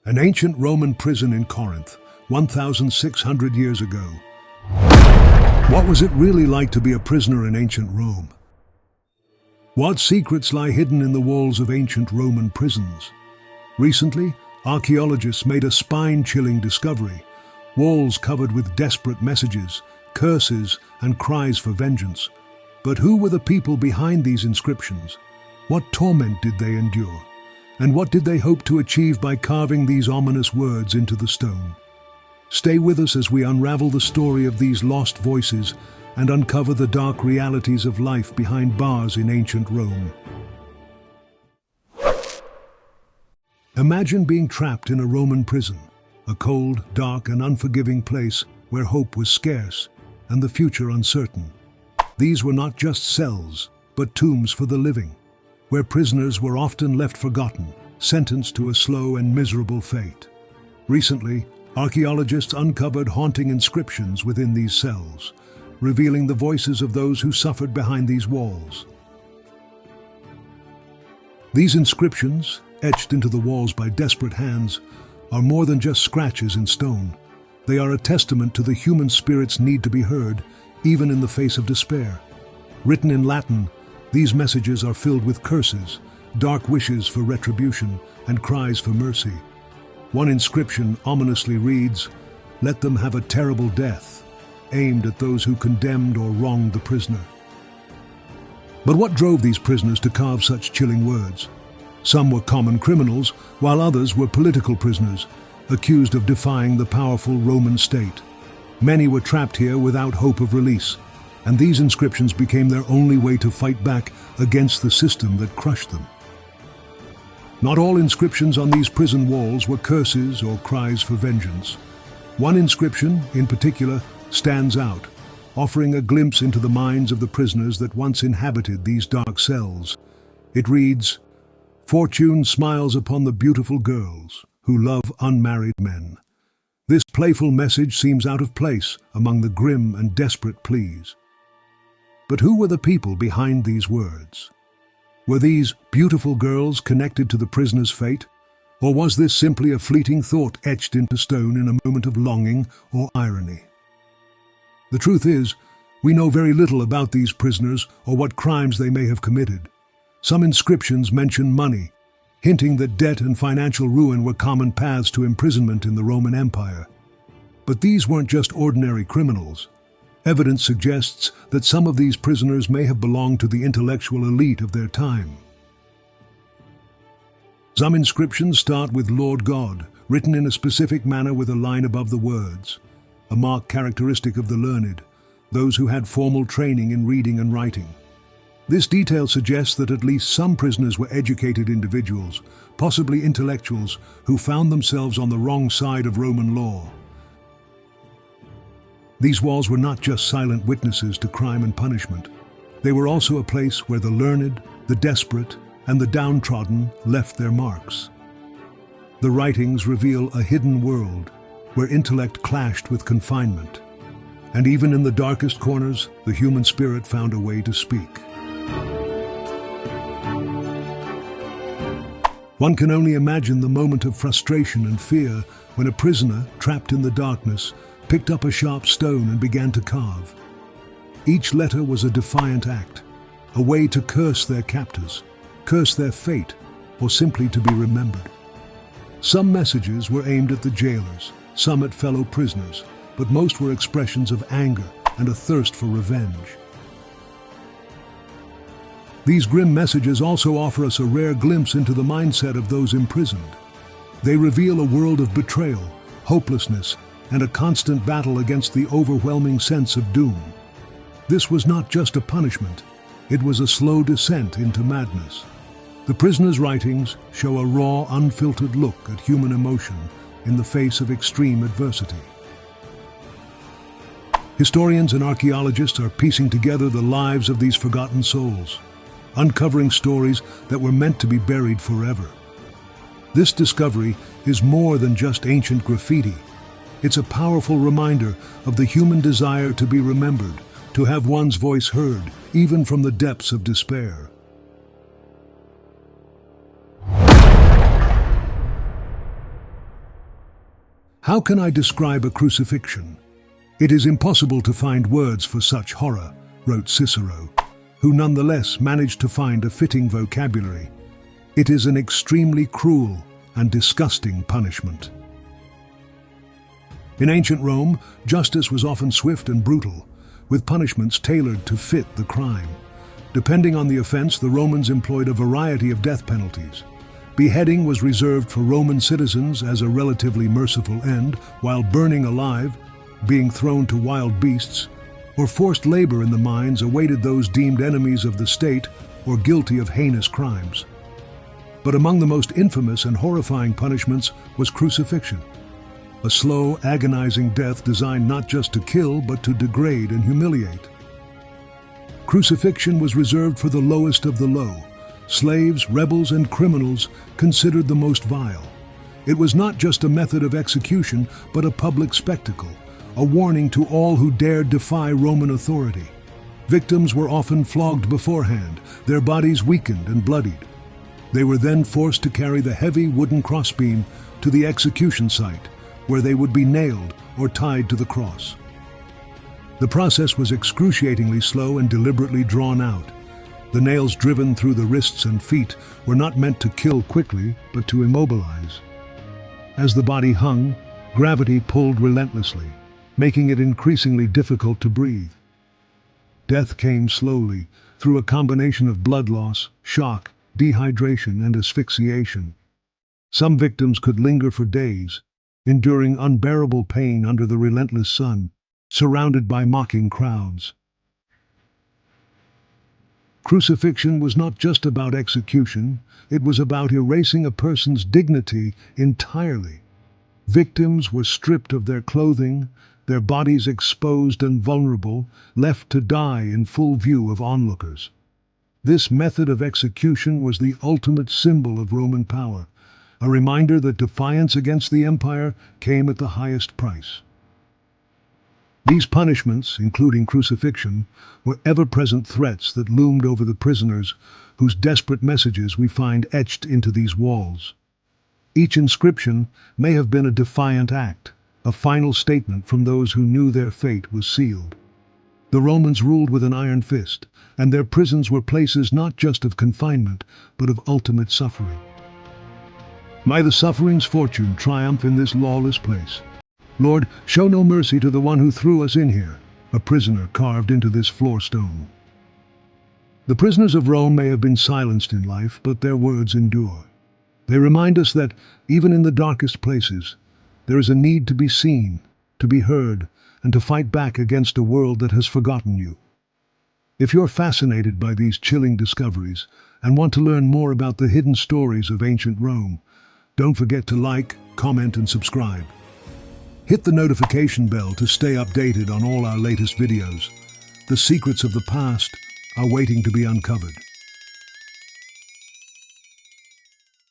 An ancient Roman prison in Corinth, 1,600 years ago. What was it really like to be a prisoner in ancient Rome? What secrets lie hidden in the walls of ancient Roman prisons? Recently, archaeologists made a spine-chilling discovery: walls covered with desperate messages, curses, and cries for vengeance. But who were the people behind these inscriptions? What torment did they endure? And what did they hope to achieve by carving these ominous words into the stone? Stay with us as we unravel the story of these lost voices and uncover the dark realities of life behind bars in ancient Rome. Imagine being trapped in a Roman prison, a cold, dark, and unforgiving place where hope was scarce and the future uncertain. These were not just cells, but tombs for the living, where prisoners were often left forgotten, sentenced to a slow and miserable fate. Recently, archaeologists uncovered haunting inscriptions within these cells, revealing the voices of those who suffered behind these walls. These inscriptions, etched into the walls by desperate hands, are more than just scratches in stone. They are a testament to the human spirit's need to be heard, even in the face of despair. Written in Latin, these messages are filled with curses, dark wishes for retribution, and cries for mercy. One inscription ominously reads, "Let them have a terrible death," aimed at those who condemned or wronged the prisoner. But what drove these prisoners to carve such chilling words? Some were common criminals, while others were political prisoners, accused of defying the powerful Roman state. Many were trapped here without hope of release, and these inscriptions became their only way to fight back against the system that crushed them. Not all inscriptions on these prison walls were curses or cries for vengeance. One inscription, in particular, stands out, offering a glimpse into the minds of the prisoners that once inhabited these dark cells. It reads, "Fortune smiles upon the beautiful girls who love unmarried men." This playful message seems out of place among the grim and desperate pleas. But who were the people behind these words? Were these beautiful girls connected to the prisoner's fate? Or was this simply a fleeting thought etched into stone in a moment of longing or irony? The truth is, we know very little about these prisoners or what crimes they may have committed. Some inscriptions mention money, hinting that debt and financial ruin were common paths to imprisonment in the Roman Empire. But these weren't just ordinary criminals. Evidence suggests that some of these prisoners may have belonged to the intellectual elite of their time. Some inscriptions start with "Lord God," written in a specific manner with a line above the words, a mark characteristic of the learned, those who had formal training in reading and writing. This detail suggests that at least some prisoners were educated individuals, possibly intellectuals, who found themselves on the wrong side of Roman law. These walls were not just silent witnesses to crime and punishment. They were also a place where the learned, the desperate, and the downtrodden left their marks. The writings reveal a hidden world where intellect clashed with confinement. And even in the darkest corners, the human spirit found a way to speak. One can only imagine the moment of frustration and fear when a prisoner, trapped in the darkness, picked up a sharp stone and began to carve. Each letter was a defiant act, a way to curse their captors, curse their fate, or simply to be remembered. Some messages were aimed at the jailers, some at fellow prisoners, but most were expressions of anger and a thirst for revenge. These grim messages also offer us a rare glimpse into the mindset of those imprisoned. They reveal a world of betrayal, hopelessness, and a constant battle against the overwhelming sense of doom. This was not just a punishment, it was a slow descent into madness. The prisoner's writings show a raw, unfiltered look at human emotion in the face of extreme adversity. Historians and archaeologists are piecing together the lives of these forgotten souls, uncovering stories that were meant to be buried forever. This discovery is more than just ancient graffiti. It's a powerful reminder of the human desire to be remembered, to have one's voice heard, even from the depths of despair. How can I describe a crucifixion? It is impossible to find words for such horror, wrote Cicero, who nonetheless managed to find a fitting vocabulary. It is an extremely cruel and disgusting punishment. In ancient Rome, justice was often swift and brutal, with punishments tailored to fit the crime. Depending on the offense, the Romans employed a variety of death penalties. Beheading was reserved for Roman citizens as a relatively merciful end, while burning alive, being thrown to wild beasts, or forced labor in the mines awaited those deemed enemies of the state or guilty of heinous crimes. But among the most infamous and horrifying punishments was crucifixion, a slow, agonizing death designed not just to kill, but to degrade and humiliate. Crucifixion was reserved for the lowest of the low, slaves, rebels, and criminals considered the most vile. It was not just a method of execution, but a public spectacle, a warning to all who dared defy Roman authority. Victims were often flogged beforehand, their bodies weakened and bloodied. They were then forced to carry the heavy wooden crossbeam to the execution site, where they would be nailed or tied to the cross. The process was excruciatingly slow and deliberately drawn out. The nails driven through the wrists and feet were not meant to kill quickly, but to immobilize. As the body hung, gravity pulled relentlessly, making it increasingly difficult to breathe. Death came slowly, through a combination of blood loss, shock, dehydration, and asphyxiation. Some victims could linger for days, enduring unbearable pain under the relentless sun, surrounded by mocking crowds. Crucifixion was not just about execution, it was about erasing a person's dignity entirely. Victims were stripped of their clothing, their bodies exposed and vulnerable, left to die in full view of onlookers. This method of execution was the ultimate symbol of Roman power, a reminder that defiance against the empire came at the highest price. These punishments, including crucifixion, were ever-present threats that loomed over the prisoners, whose desperate messages we find etched into these walls. Each inscription may have been a defiant act, a final statement from those who knew their fate was sealed. The Romans ruled with an iron fist, and their prisons were places not just of confinement, but of ultimate suffering. May the suffering's fortune triumph in this lawless place. Lord, show no mercy to the one who threw us in here, a prisoner carved into this floor stone. The prisoners of Rome may have been silenced in life, but their words endure. They remind us that, even in the darkest places, there is a need to be seen, to be heard, and to fight back against a world that has forgotten you. If you're fascinated by these chilling discoveries and want to learn more about the hidden stories of ancient Rome, don't forget to like, comment, and subscribe. Hit the notification bell to stay updated on all our latest videos. The secrets of the past are waiting to be uncovered.